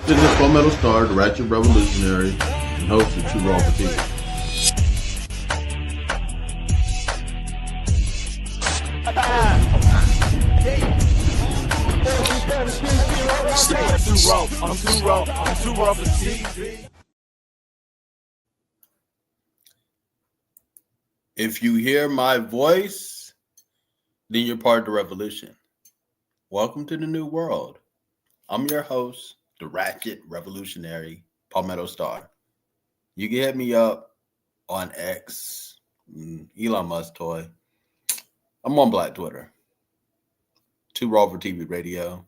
This is Palmetto Star, the Ratchet Revolutionary, and host of Too Raw for TV. I'm too raw for TV. If you hear my voice, then you're part of the revolution. Welcome to the new world. I'm your host, the Ratchet Revolutionary, Palmetto Star. You can hit me up on X, Elon Musk toy. I'm on Black Twitter. Too Raw for TV Radio.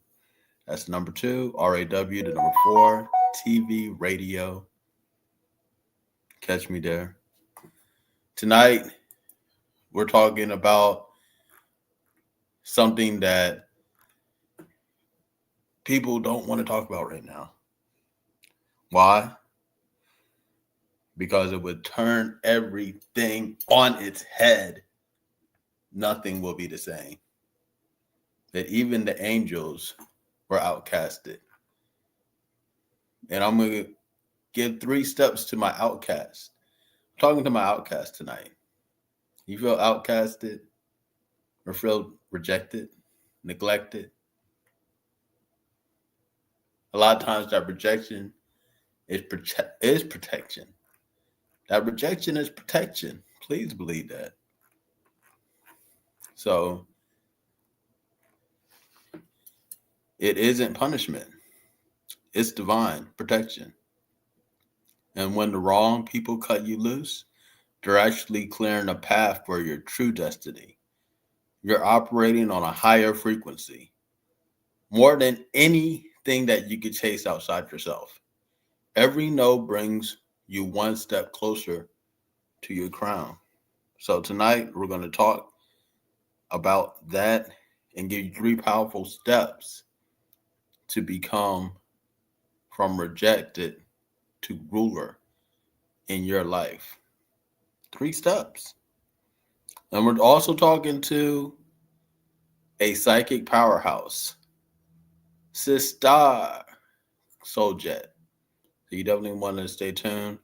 That's number 2, RAW, the number 4, TV Radio. Catch me there. Tonight, we're talking about something that people don't want to talk about right now. Why? Because it would turn everything on its head. Nothing will be the same. That even the angels were outcasted. And I'm going to give 3 steps to my outcast. I'm talking to my outcast tonight. You feel outcasted or feel rejected, neglected? A lot of times that rejection is protection. That rejection is protection. Please believe that. So it isn't punishment. It's divine protection. And when the wrong people cut you loose, they're actually clearing a path for your true destiny. You're operating on a higher frequency, more than anything that you could chase outside yourself. Every no brings you one step closer to your crown. So tonight we're going to talk about that and give you 3 powerful steps to become from rejected to ruler in your life. 3 steps. And we're also talking to a psychic powerhouse, Sis'Tar Soljet. So you definitely want to stay tuned.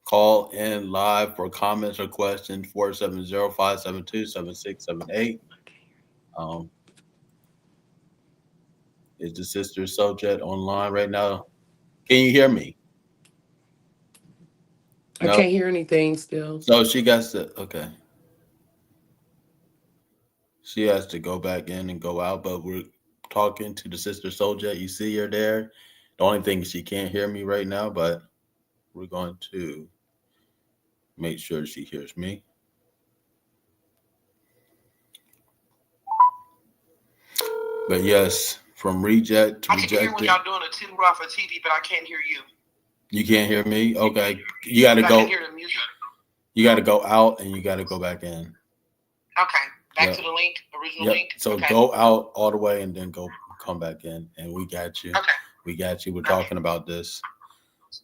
Call in live for comments or questions, 470-572-7678. Is the Sister Soljet online right now? Can you hear me? I can't hear anything still. So she got to, okay. She has to go back in and go out, but we're talking to the Sister Soljet. You see her there. The only thing is she can't hear me right now, but we're going to make sure she hears me. But yes, from reject to rejected. I can hear when y'all doing a Too Raw for TV, but I can't hear you. You can't hear me? Okay. You got to go. I can hear the music. You got to go out and you got to go back in. Okay. Back to the link, original link. So okay. Go out all the way and then come back in, and we got you. Okay. We got you. We're talking about this.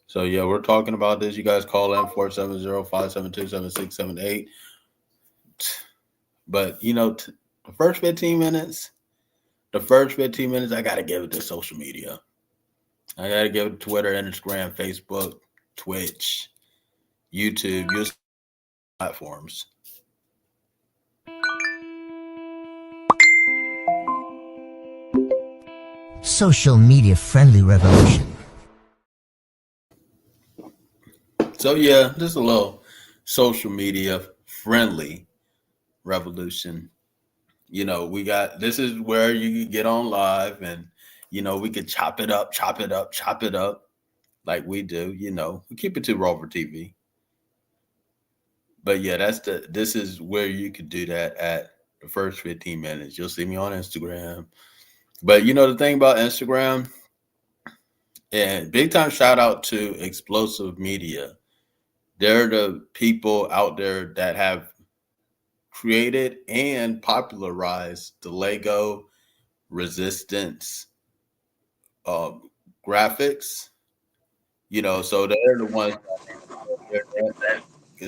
So yeah, we're talking about this. You guys call in 470-572-7678. But you know, the first 15 minutes, I got to give it to social media. I got to give it to Twitter, Instagram, Facebook, Twitch, YouTube, use platforms. Social media friendly revolution. So yeah, just a little social media friendly revolution. You know, this is where you can get on live and, you know, we could chop it up like we do, you know, we keep it too raw for TV. But yeah, this is where you could do that at the first 15 minutes. You'll see me on Instagram. But you know, the thing about Instagram, and big time shout out to Explosive Media. They're the people out there that have created and popularized the Lego resistance graphics. You know, so they're the ones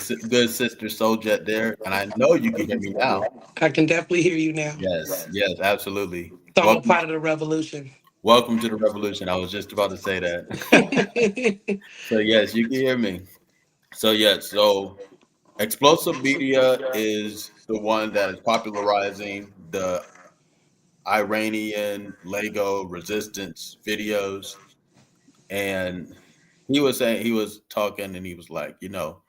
good Sister Soljet there, and I know you can hear me now. I can definitely hear you now. Yes, absolutely. So I'm a part of the revolution. Welcome to the revolution. I was just about to say that. So yes, you can hear me. So yes, so explosive media is the one that is popularizing the Iranian Lego resistance videos. And he was saying, he was talking and he was like, talking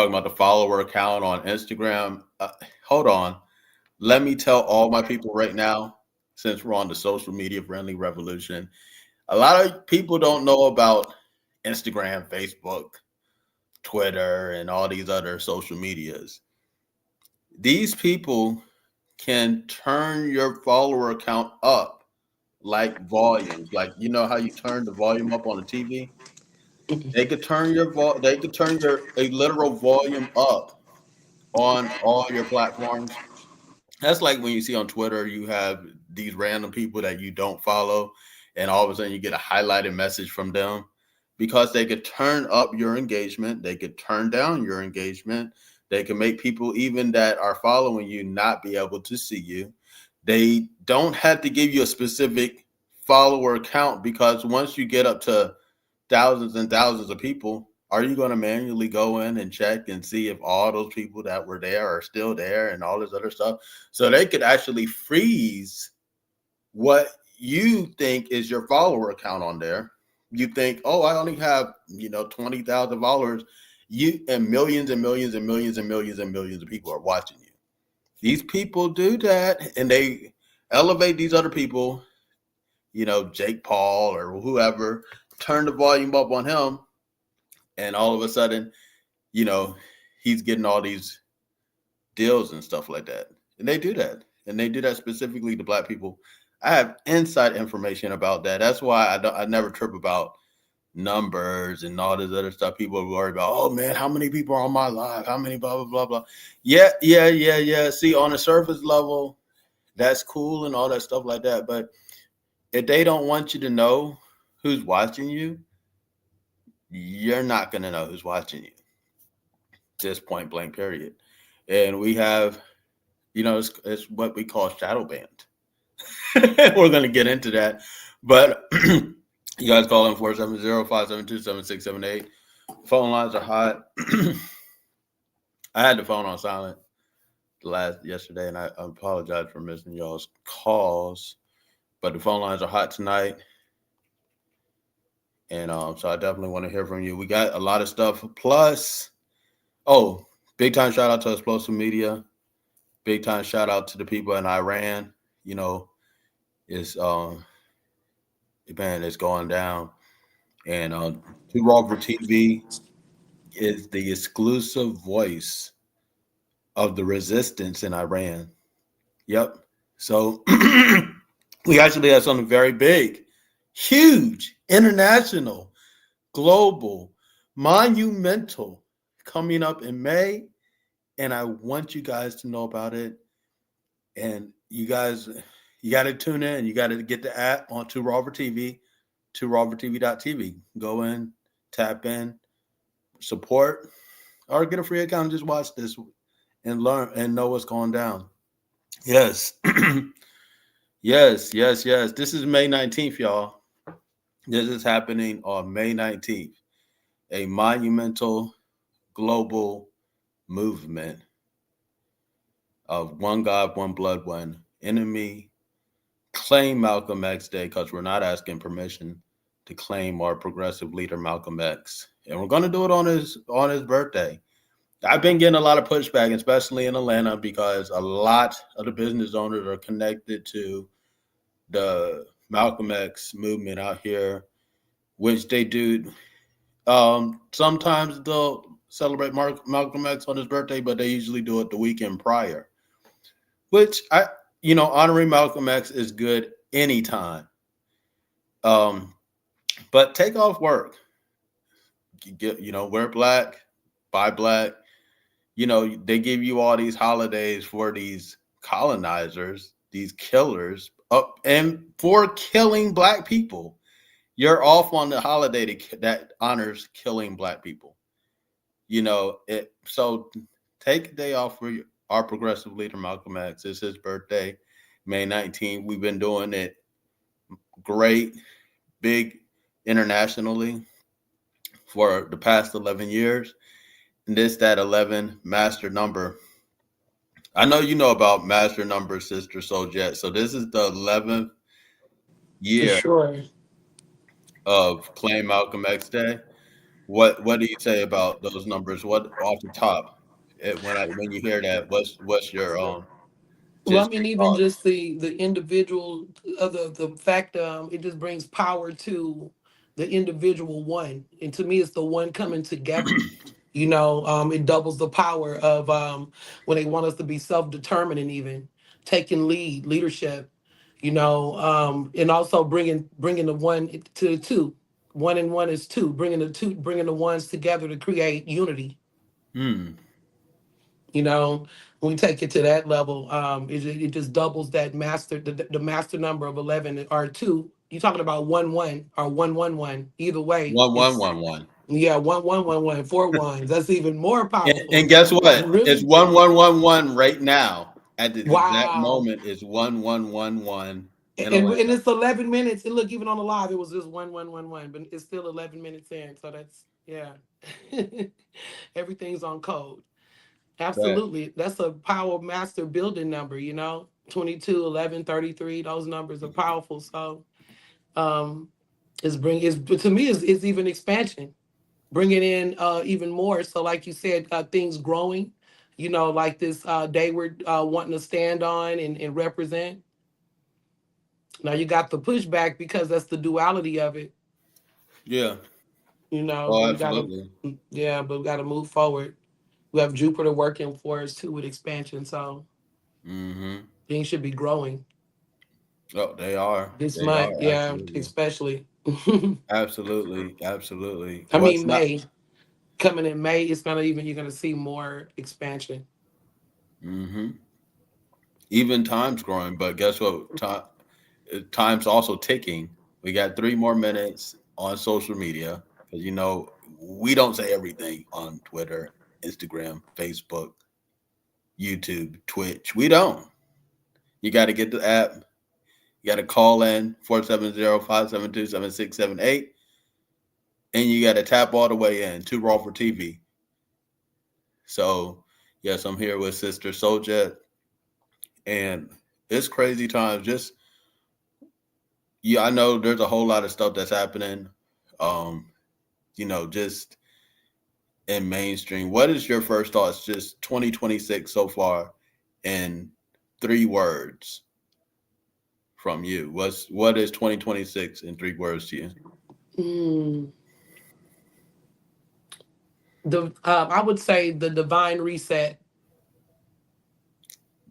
about the follower account on Instagram. Hold on. Let me tell all my people right now, since we're on the social media friendly revolution, a lot of people don't know about Instagram, Facebook, Twitter, and all these other social medias. These people can turn your follower account up like volumes. Like how you turn the volume up on the TV? They could turn your a literal volume up on all your platforms. That's like when you see on Twitter, you have these random people that you don't follow, and all of a sudden you get a highlighted message from them because they could turn up your engagement, they could turn down your engagement, they can make people even that are following you not be able to see you. They don't have to give you a specific follower count because once you get up to thousands and thousands of people, are you going to manually go in and check and see if all those people that were there are still there and all this other stuff? So they could actually freeze what you think is your follower account on there. You think, oh, I only have 20,000 followers. You and millions and millions and millions and millions and millions of people are watching you. These people do that, and they elevate these other people. Jake Paul or whoever, turn the volume up on him, and all of a sudden, you know, he's getting all these deals and stuff like that. And they do that. And they do that specifically to black people. I have inside information about that. That's why I never trip about numbers and all this other stuff. People are worried about, oh man, how many people are on my live? How many blah, blah, blah, blah. Yeah. See, on the surface level, that's cool and all that stuff like that. But if they don't want you to know who's watching you, you're not going to know who's watching you. Just point blank, period. And we have, it's what we call shadow banned. We're going to get into that. But you guys call in 470-572-7678. Phone lines are hot. I had the phone on silent yesterday, and I apologize for missing y'all's calls. But the phone lines are hot tonight. And so I definitely want to hear from you. We got a lot of stuff. Plus, big time shout out to Explosive Media. Big time shout out to the people in Iran. It's it's going down. And Too Raw for TV is the exclusive voice of the resistance in Iran. Yep. So we actually have something very big, huge, international, global, monumental coming up in May. And I want you guys to know about it. And you guys, you got to tune in. You got to get the app on Too Raw for TV, TooRawForTV.tv. Go in, tap in, support, or get a free account and just watch this and learn and know what's going down. Yes. Yes. This is May 19th, y'all. This is happening on May 19th. A monumental global movement of one God, one blood, one enemy. Claim Malcolm X Day because we're not asking permission to claim our progressive leader Malcolm X, and we're going to do it on his birthday. I've been getting a lot of pushback, especially in Atlanta, because a lot of the business owners are connected to the Malcolm X movement out here, which they do. Sometimes they'll celebrate Malcolm X on his birthday, but they usually do it the weekend prior. Which honoring Malcolm X is good anytime. But take off work. Wear black, buy black. They give you all these holidays for these colonizers, these killers, and for killing black people. You're off on the holiday that honors killing black people. So take a day off for our progressive leader, Malcolm X. It's his birthday, May 19th. We've been doing it great, big internationally for the past 11 years. And this, that 11 master number. I know you know about master number, Sister Soljet. So this is the 11th For year sure. of Claim Malcolm X Day. What do you say about those numbers? What off the top, when you hear that, what's your Well, I just mean, your even thoughts? just the individual, the fact, it just brings power to the individual one, and to me, it's the one coming together. It doubles the power of when they want us to be self-determined and even taking leadership. And also bringing the one to the two. One and one is two. Bringing the ones together to create unity. Hmm. you know when we take it to that level, it just doubles that the master number of 11 or two. You're talking about 1 1 or 1 1 1, either way. One one It's one one. yeah, 1 1 1 1, 4 1s. That's even more And powerful. guess what? It's Really. 1111 right now. At the exact Wow. moment, it's 1111 in And Atlanta. it's 11 minutes, and look, even on the live it was just 1 1 1 1, but it's still 11 minutes in, so that's, yeah. Everything's on code. Right. Absolutely. That's a power master building number, 22, 11, 33. Those numbers are powerful. So um to me is even expansion, bringing in even more. So like you said, things growing, like this day we're wanting to stand on and represent. Now you got the pushback because that's the duality of it, Yeah. but Oh, we gotta, absolutely. yeah, but we gotta move forward. We have Jupiter working for us too with expansion. So Mm-hmm. things should be growing. Oh, they are. This They month, are. yeah, Absolutely. especially. Absolutely. Absolutely. I What's mean, not? May coming in May, it's gonna even you're gonna see more expansion. Mm-hmm. Even time's growing, but guess what? Time's also ticking. We got 3 more minutes on social media because we don't say everything on Twitter, Instagram, Facebook, YouTube, Twitch. We don't. You got to get the app. You got to call in 470-572-7678, and you got to tap all the way in. Too raw for TV. So yes, I'm here with Sister Soljet, and it's crazy times. Just yeah, I know there's a whole lot of stuff that's happening. Um, just in mainstream. What is your first thoughts? Just 2026 so far, in 3 words from you. What is 2026 in 3 words to you? Mm, the I would say the divine reset.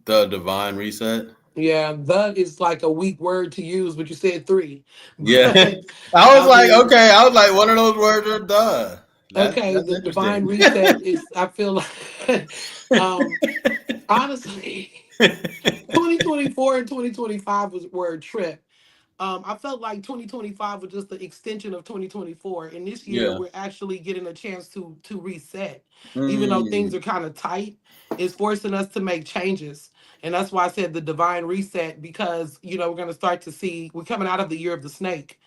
The divine reset. Yeah, that is like a weak word to use, but you said three. Yeah, But I was I like, mean, okay, I was like, one of those words are done. okay, That's the interesting. divine reset is. I feel like, um, honestly, 2024 and 2025 were a trip. I felt like 2025 was just the extension of 2024, and this year Yeah. we're actually getting a chance to reset. Even though things Mm, are kind of tight, it's forcing us to make changes, and that's why I said the divine reset, because we're going to start to see we're coming out of the year of the snake,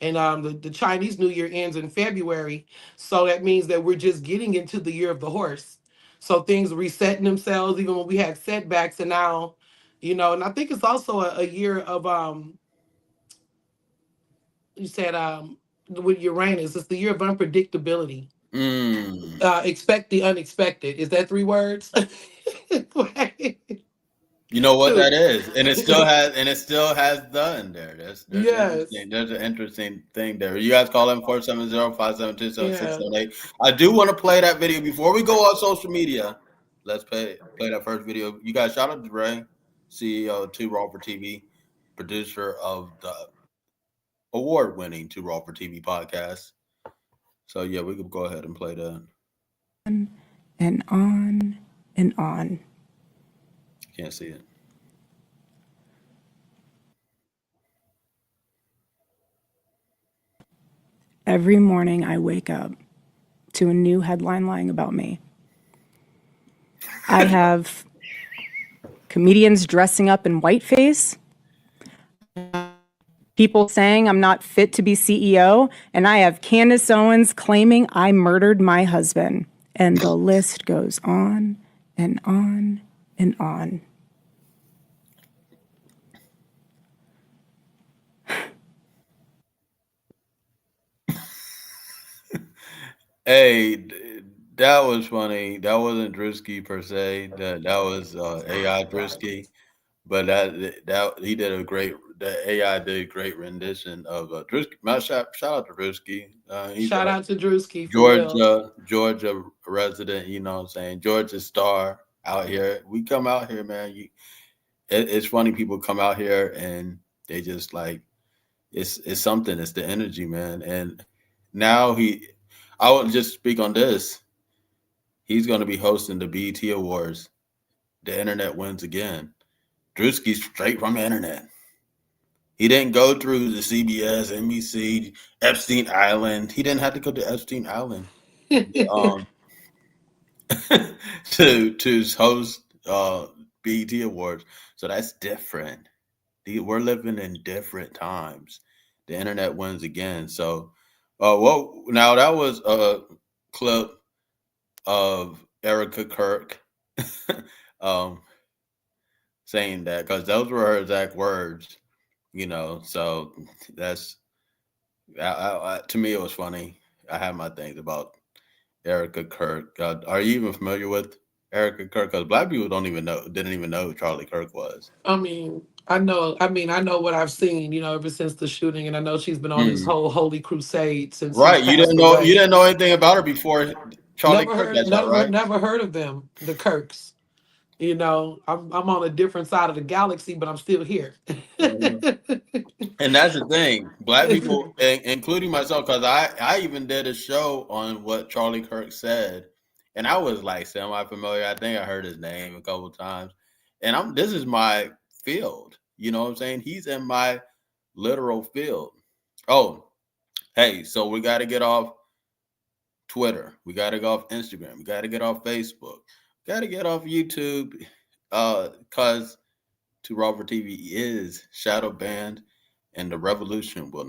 and the Chinese New Year ends in February, so that means that we're just getting into the year of the horse. So things resetting themselves, even when we had setbacks, and now, and I think it's also a year of you said with Uranus, it's the year of unpredictability. mm. Expect the unexpected. Is that 3 words? You know what that Two. is, and it still has done there. There's Yes. interesting. There's an interesting thing there. You guys call in 470-572-7678. Yeah. I do want to play that video before we go on social media. Let's play that first video. You guys, shout out to Ray, CEO of Too Raw for TV, producer of the award-winning Too Raw for TV podcast. So yeah, we could go ahead and play that. And on and on. Can't see it. Every morning I wake up to a new headline lying about me. I have comedians dressing up in whiteface, people saying I'm not fit to be CEO, and I have Candace Owens claiming I murdered my husband. And the list goes on and on and on. Hey, that was funny. That wasn't Drewski per se. That was AI Drewski. But that he did a great. The AI did a great rendition of Drewski. Shout out to Drewski. He's Shout a out to Drewski for real. Georgia resident. You know what I'm saying? Georgia star out here. We come out here, man. It's funny. People come out here and they just like it's something. It's the energy, man. And now I will just speak on this. He's going to be hosting the BET Awards. The internet wins again. Drewski's straight from the internet. He didn't go through the CBS, NBC, Epstein Island. He didn't have to go to Epstein Island um, to host BET Awards. So that's different. We're living in different times. The internet wins again. So, well, now that was a clip of Erica Kirk um, saying that because those were her exact words, you know. So that's to me, it was funny. I have my things about Erica Kirk. Are you even familiar with Erica Kirk? Because black people didn't even know who Charlie Kirk was. I mean, I know. I mean, I know what I've seen. Ever since the shooting, and I know she's been on this Mm. whole holy crusade since he's Right, passed you away. didn't know anything about her before Charlie Kirk. That's all right. Never heard of them, the Kirks. I'm on a different side of the galaxy, but I'm still here. Mhm. And that's the thing, black people, including myself, because I even did a show on what Charlie Kirk said, and I was like semi familiar. I think I heard his name a couple of times, and this is my field. You know what I'm saying? He's in my literal field. Oh, hey, so we got to get off Twitter. We got to get off Instagram. We got to get off Facebook. Got to get off YouTube, because To Robert TV is shadow banned, and the revolution will